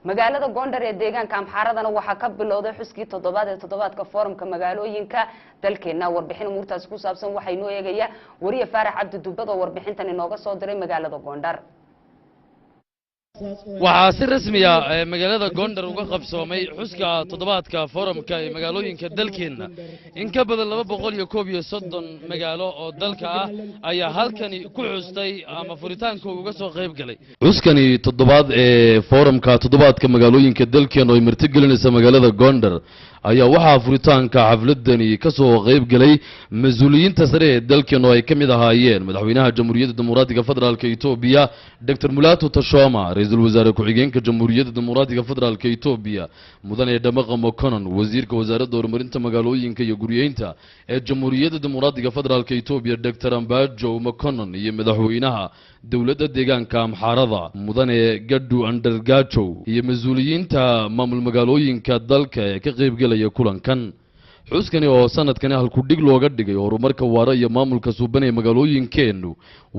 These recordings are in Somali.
magaalada Gondar ee deegaanka Amxaaradana waxa ka bilowday xuskii toddobaadka foorumka magaalooyinka dalkeena warbixin umurtaas ku saabsan waxa inoo eegaya wariye Faarax Cabdi Dubad oo warbixintan inooga soo diray magaalada Gondar waxaa si rasmi ah magaalada Gondar uga qabsoomay xuska toddobaadka foorumka ee magaalooyinka dalkeena in ka badan 231 magaalo oo dalka ah ayaa halkani ku xustay ama furitaanka uga soo qayb galay xuskani toddobaad ee foorumka toddobaadka magaalooyinka dalkeena oo martigelinaysa magaalada Gondar ayaa waxaa furitaanka xafladani ka soo qayb galay mas'uuliyiinta sare ee dalkeena oo ay kamid ahaayeen madaxweynaha jamhuuriyadda dimuqraadiga federaalka Itoobiya Dr. Mulatu Tashoma ra'iisul wasaare ku-xigeenka jamhuuriyadda dimuqraadiga federaalka Itoobiya mudane Damaqa Mokonon wasiirka wasaaradda horumarinta magaalooyinka iyo guryeynta ee jamhuuriyadda dimuqraadiga federaalka Itoobiya Dr. Ambajo Mokonon iyo madaxweynaha dawladda deegaanka Amxaarada mudane Gaddu Andargajo iyo mas'uuliyiinta maamul magaalooyinka dalka ee ka qayb galay kulankan xuskani oo sanadkani halku dhig looga dhigay horumarka waara iyo maamulka suuban ee magaalooyinkeenu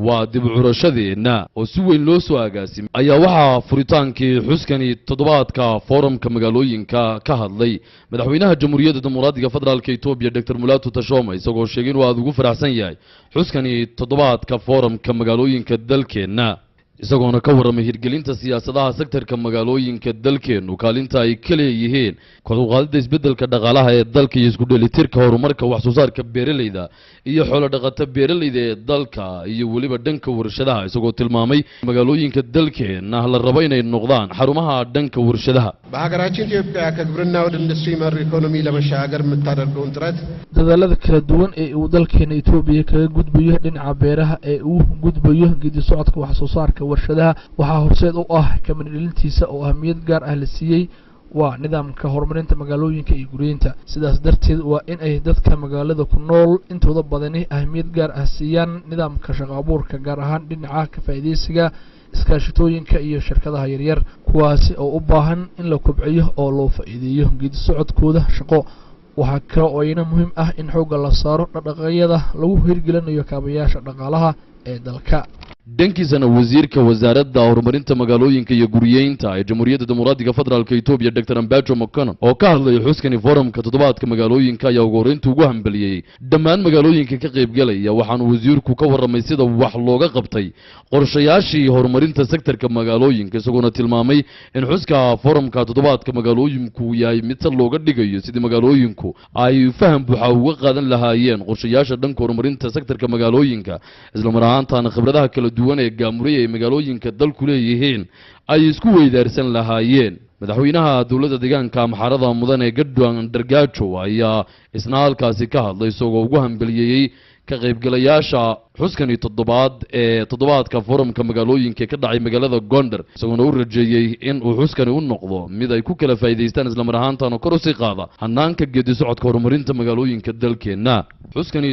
waa dib u curashadeena oo si weyn loo soo agaasimay ayaa waxaa furitaankii xuskani toddobaadka foorumka magaalooyinka ka hadlay madaxweynaha jamhuuriyadda dimuqraadiga federaalka Itoobiya Dr. Mulatu Tashoma isagoo sheegay inuu aad ugu faraxsan yahay xuskani toddobaadka foorumka magaalooyinka dalkeena isagoona ka waramay hirgelinta siyaasadaha sektorka magaalooyinka dalkeenu kaalinta ay ka leeyihiin kor u qaadida isbedelka dhaqaalaha ee dalka iyo isku dheelitirka horumarka wax soo saarka beeralayda iyo xoolo dhaqatada beeralayda ee dalka iyo waliba dhanka warshadaha isagoo tilmaamay magaalooyinka dalkeena la rabo inay noqdaan xarumaha dhanka warshadaha በሀገራችን ኢትዮጵያ ከግብርና ወደ ኢንዱስትሪ መር ኢኮኖሚ ለመሻገር የምታደርገውን ጥረት dadaalada kala duwan ee uu dalkeena Itoobiya kaga gudbayo dhinaca beeraha ee uu gudbayo gidi socodka wax soo saarka warshadaha waxa horseed u ah kamidhilintiisa oo ahmiyad gaar ah la siiyay waa nidaamka horumarinta magaalooyinka iyo guryeynta sidaas darteed waa in ay dadka magaalada ku nool intooda badani ahmiyad gaar ah siiyaan nidaamka shaqo abuurka gaar ahaan dhinaca ka faa'iideysiga iskaashatooyinka iyo shirkadaha yaryar kuwaasi oo u baahan in la kobciyo oo loo faa'iideeyo gidi socodkooda shaqo waxa kale oo ayna muhiim ah in xoogga la saaro dhaqaaqyada lagu hirgelinayo kaabayaasha dhaqaalaha ee dalka dhankiisana wasiirka wasaaradda horumarinta magaalooyinka iyo guryeynta ee jamhuuriyadda dimuqraadiga federaalka Itoobiya Dr. Ambajo Mokonon oo ka hadlay xuskani foorumka toddobaadka magaalooyinka ayaa ugu horeyntii ugu hambaliyay dhammaan magaalooyinka ka qayb galaya waxaana wasiirku ka waramay sida wax looga qabtay qorshayaashii horumarinta sektorka magaalooyinka isagoona tilmaamay in xuska foorumka toddobaadka magaalooyinku yahay mid looga dhigayo sidii magaalooyinku ay faham buuxa uga qaadan lahaayeen qorshayaasha dhanka horumarinta sektorka magaalooyinka isla mar ahaantaana khibradaha kala duwan ee gaamuriyay ee magaalooyinka dalku leeyihiin ay isku weydaarsan lahaayeen madaxweynaha dawladda deegaanka Amxaarada mudane Gaddu Andargajo ayaa isna halkaasi ka hadlay isagoo ugu hambaliyay ka qaybgalayaasha xuskani toddobaadka foorumka magaalooyinka ka dhacay magaalada Gondar isagoo u rajeeyay in uu xuskani u noqdo mid ay ku kala faa'iideystaan isla mar ahaantaana kor u sii qaada hanaanka geedi socodka horumarinta magaalooyinka dalkeena xuskani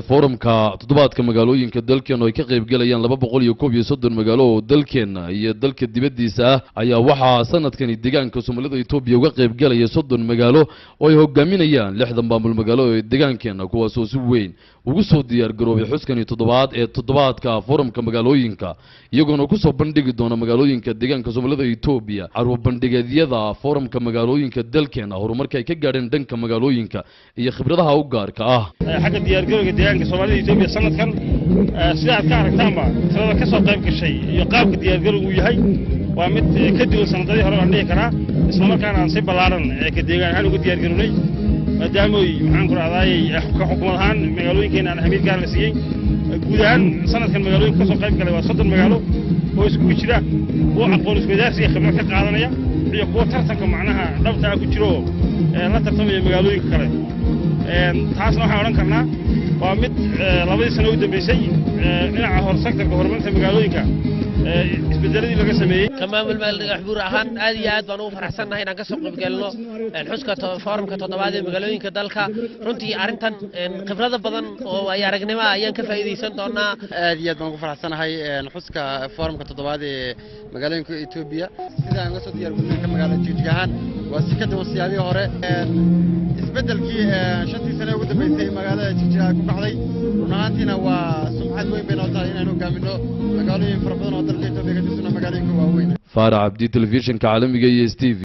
foorumka toddobaadka magaalooyinka dalkeena oo ay ka qayb galayaan 231 magaalo oo dalkeena iyo dalka dibadiisa ah ayaa waxaa sanadkani deegaanka Soomaalida Itoobiya uga qayb galaya 30 magaalo oo ay hogaaminayaan 60 maamul magaalo ee deegaankeena kuwaas oo si weyn ugu soo diyaar garoobay xuskani toddobaadka foorumka magaalooyinka iyagoona ku soo bandhigi doona magaalooyinka deegaanka Soomaalida Itoobiya carwo bandhigeedyada foorumka magaalooyinka dalkeena horumarka ay ka gaadheen dhanka magaalooyinka iyo khibradaha u gaarka ah xagga diyaar garowga deegaanka Soomaalida Itoobiya sanadkan sida aad ka aragtaanba tirada ka soo qayb gashay iyo qaabka diyaar garowgu yahay waa mid ka duwan sanadadii hore aan dhihi karaa isla markaana aan si ballaaran ka deegaan ahaan uga diyaar garownay maadaama maxaan ku raadayay xukuumadahan magaalooyinkeena aan ahmiyad gaar la siiyay guud ahaan sanadkan magaalooyinka ka soo qayb galay waa 30 magaalo oo isku jira oo aqoon isweydaarsiga khibrad ka qaadanaya iyo kuwa tartanka macnaha dhabta ku jiro la tartamaya magaalooyinka kale taasna waxaan oran karnaa waa mid labadii sano u dambeysay dhinaca sektorka horumarinta magaalooyinka isbedeladii laga sameeyay kamaamul maalin xbuur ahaan aad iyo aad baan ugu faraxsanahay inaan ka soo qayb galno xuska foorumka toddobaad ee magaalooyinka dalka runtii arintan khibrado badan oo ay aragnimo ayaan ka faa'iideysan doonaa aad iyo aad baan ugu faraxsanahay xuska foorumka toddobaad ee magaalooyinka Itoobiya sida aan la soo diyaar garownay magaalada Jijgahan waa si ka duwan siyaadii hore isbedelkii shantii sano ugu dambeysay magaalada Jijgahan ku baxday runaantiina waa sumcad weyn bay noo tahay inaan hogaamino magaalooyin fara badan oo dalka Itoobiya ka tusno magaalooyinka waaweyn faarac cabdi telefishinka caalamiga iyo stv